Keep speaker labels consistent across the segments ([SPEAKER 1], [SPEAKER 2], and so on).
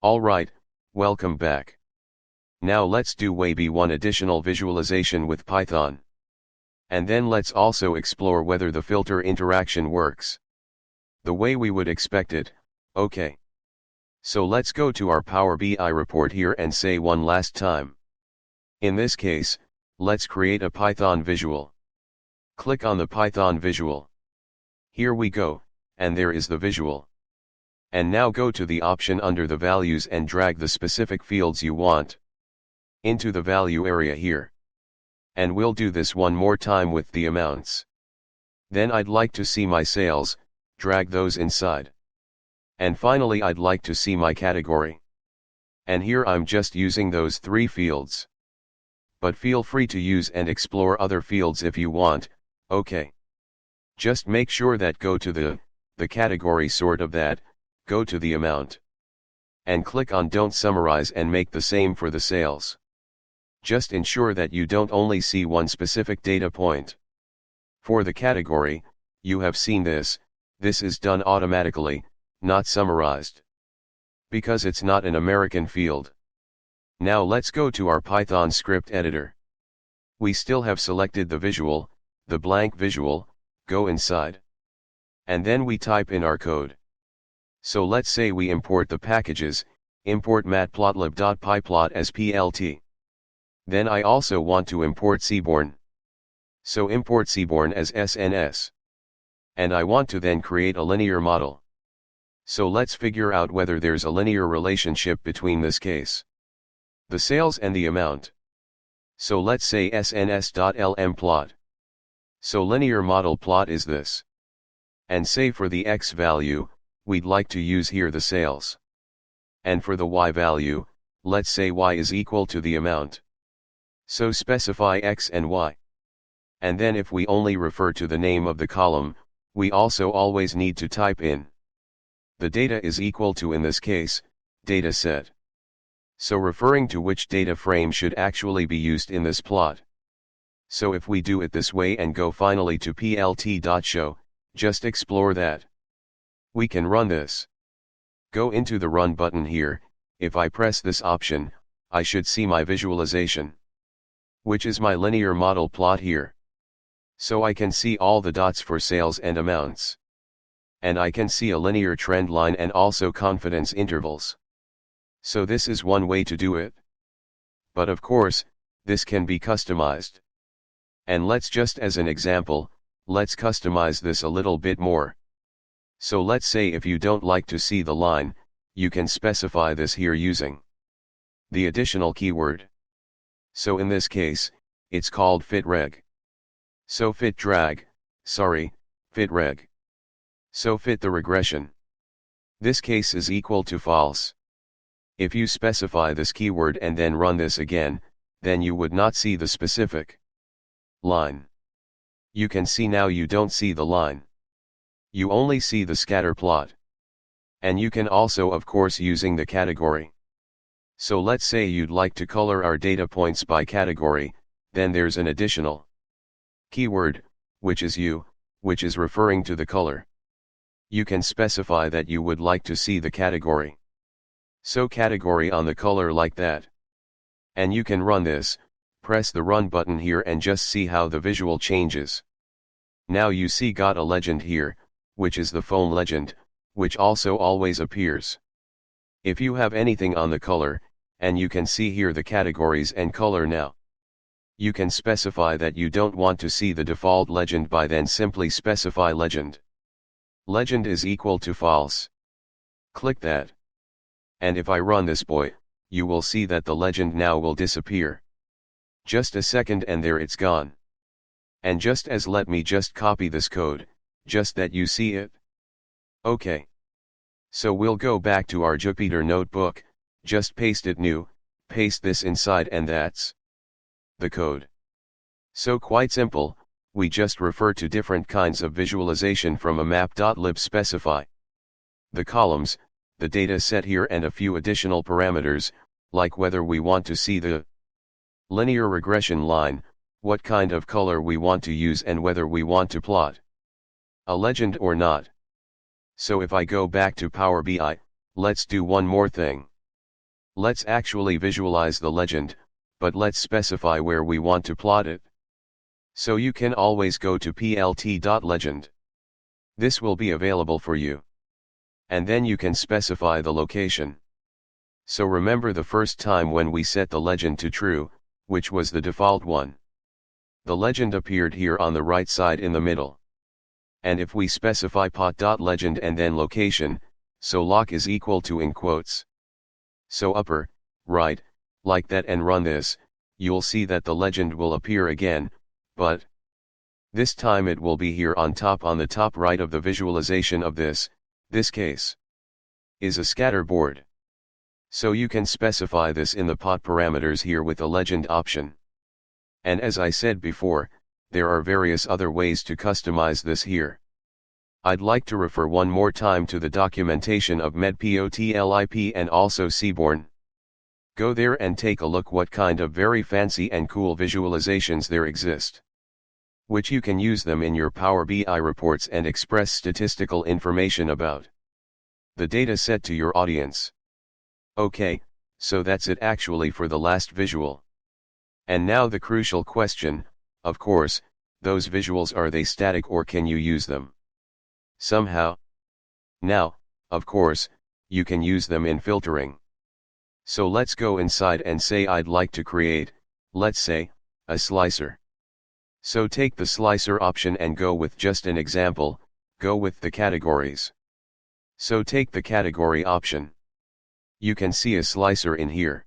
[SPEAKER 1] Alright, welcome back. Now let's do maybe one additional visualization with Python. And then let's also explore whether the filter interaction works the way we would expect it. Okay. So let's go to our Power BI report here and say one last time. In this case, let's create a Python visual. Click on the Python visual. Here we go, and there is the visual. And now go to the option under the values and drag the specific fields you want into the value area here. And we'll do this one more time with the amounts. Then I'd like to see my sales, drag those inside. And finally I'd like to see my category. And here I'm just using those 3 fields. But feel free to use and explore other fields if you want. Okay. Just make sure that go to the category sort of that, go to the amount. And click on Don't Summarize and make the same for the sales. Just ensure that you don't only see one specific data point. For the category, you have seen this is done automatically, not summarized. Because it's not an American field. Now let's go to our Python script editor. We still have selected the visual, the blank visual, go inside. And then we type in our code. So let's say we import the packages, import matplotlib.pyplot as plt. Then I also want to import Seaborn. So import Seaborn as SNS. And I want to then create a linear model. So let's figure out whether there's a linear relationship between this case, the sales and the amount. So let's say sns.lm plot. So linear model plot is this. And say for the x value, we'd like to use here the sales. And for the y value, let's say y is equal to the amount. So specify x and y. And then if we only refer to the name of the column, we also always need to type in the data is equal to, in this case, data set. So referring to which data frame should actually be used in this plot. So if we do it this way and go finally to plt.show, just explore that. We can run this. Go into the run button here. If I press this option, I should see my visualization, which is my linear model plot here. So I can see all the dots for sales and amounts. And I can see a linear trend line and also confidence intervals. So this is one way to do it. But of course, this can be customized. And let's just as an example, let's customize this a little bit more. So let's say if you don't like to see the line, you can specify this here using the additional keyword. So in this case, it's called fitreg. So fit reg. So fit the regression. This case is equal to false. If you specify this keyword and then run this again, then you would not see the specific line. You can see now you don't see the line. You only see the scatter plot. And you can also of course using the category. So let's say you'd like to color our data points by category, then there's an additional keyword, which is U, which is referring to the color. You can specify that you would like to see the category. So category on the color like that. And you can run this, press the run button here and just see how the visual changes. Now you see got a legend here, which is the phone legend, which also always appears. If you have anything on the color, and you can see here the categories and color now. You can specify that you don't want to see the default legend by then simply specify legend. Legend is equal to false. Click that. And if I run this boy, you will see that the legend now will disappear. Just a second and there it's gone. And just as let me just copy this code, just that you see it. Okay. So we'll go back to our Jupyter notebook, just paste it new, paste this inside and that's the code. So quite simple, we just refer to different kinds of visualization from a map.lib specify the columns, the data set here and a few additional parameters, like whether we want to see the linear regression line, what kind of color we want to use and whether we want to plot a legend or not. So if I go back to Power BI, let's do one more thing. Let's actually visualize the legend, but let's specify where we want to plot it. So you can always go to plt.legend. This will be available for you. And then you can specify the location. So remember the first time when we set the legend to true, which was the default one. The legend appeared here on the right side in the middle. And if we specify pot.legend and then location, so lock is equal to in quotes. So upper, right, like that, and run this, you'll see that the legend will appear again, but this time it will be here on the top right of the visualization of this case is a scatter board. So you can specify this in the pot parameters here with the legend option. And as I said before, there are various other ways to customize this here. I'd like to refer one more time to the documentation of MEDPOTLIP and also Seaborn. Go there and take a look what kind of very fancy and cool visualizations there exist, which you can use them in your Power BI reports and express statistical information about the data set to your audience. Okay, so that's it actually for the last visual. And now the crucial question, of course, those visuals, are they static or can you use them somehow? Now, of course, you can use them in filtering. So let's go inside and say I'd like to create, let's say, a slicer. So take the slicer option and go with just an example, go with the categories. So take the category option. You can see a slicer in here.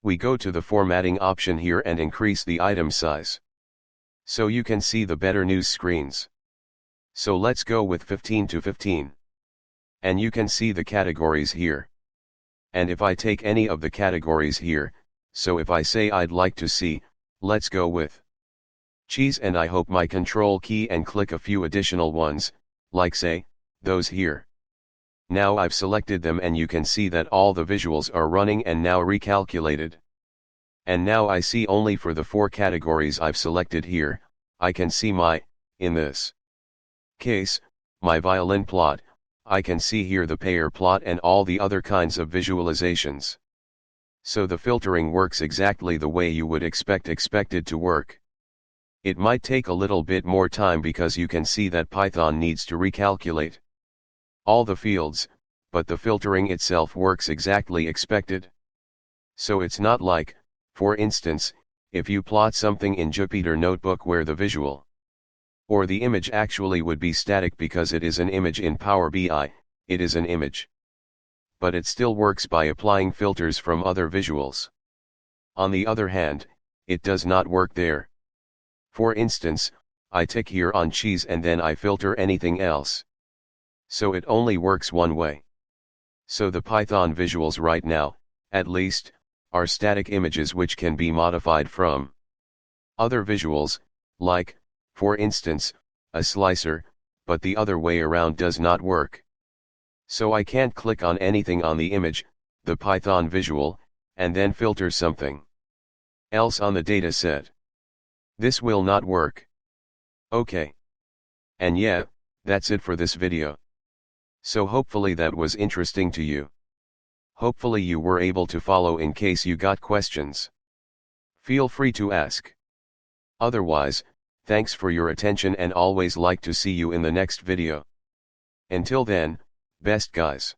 [SPEAKER 1] We go to the formatting option here and increase the item size. So you can see the better news screens. So let's go with 15 to 15. And you can see the categories here. And if I take any of the categories here, so if I say I'd like to see, let's go with cheese, and I hope my control key and click a few additional ones, like say, those here. Now I've selected them and you can see that all the visuals are running and now recalculated. And now I see only for the 4 categories I've selected here, I can see in this case, my violin plot, I can see here the payer plot and all the other kinds of visualizations. So the filtering works exactly the way you would expect it to work. It might take a little bit more time because you can see that Python needs to recalculate all the fields, but the filtering itself works exactly expected. So it's not like, for instance, if you plot something in Jupyter Notebook where the visual or the image actually would be static because it is an image in Power BI, it is an image. But it still works by applying filters from other visuals. On the other hand, it does not work there. For instance, I tick here on cheese and then I filter anything else. So it only works one way. So the Python visuals right now, at least, are static images which can be modified from other visuals, like, for instance, a slicer, but the other way around does not work. So I can't click on anything on the image, the Python visual, and then filter something else on the data set. This will not work. Okay. And yeah, that's it for this video. So hopefully that was interesting to you. Hopefully you were able to follow. In case you got questions, feel free to ask. Otherwise, thanks for your attention and always like to see you in the next video. Until then, best guys.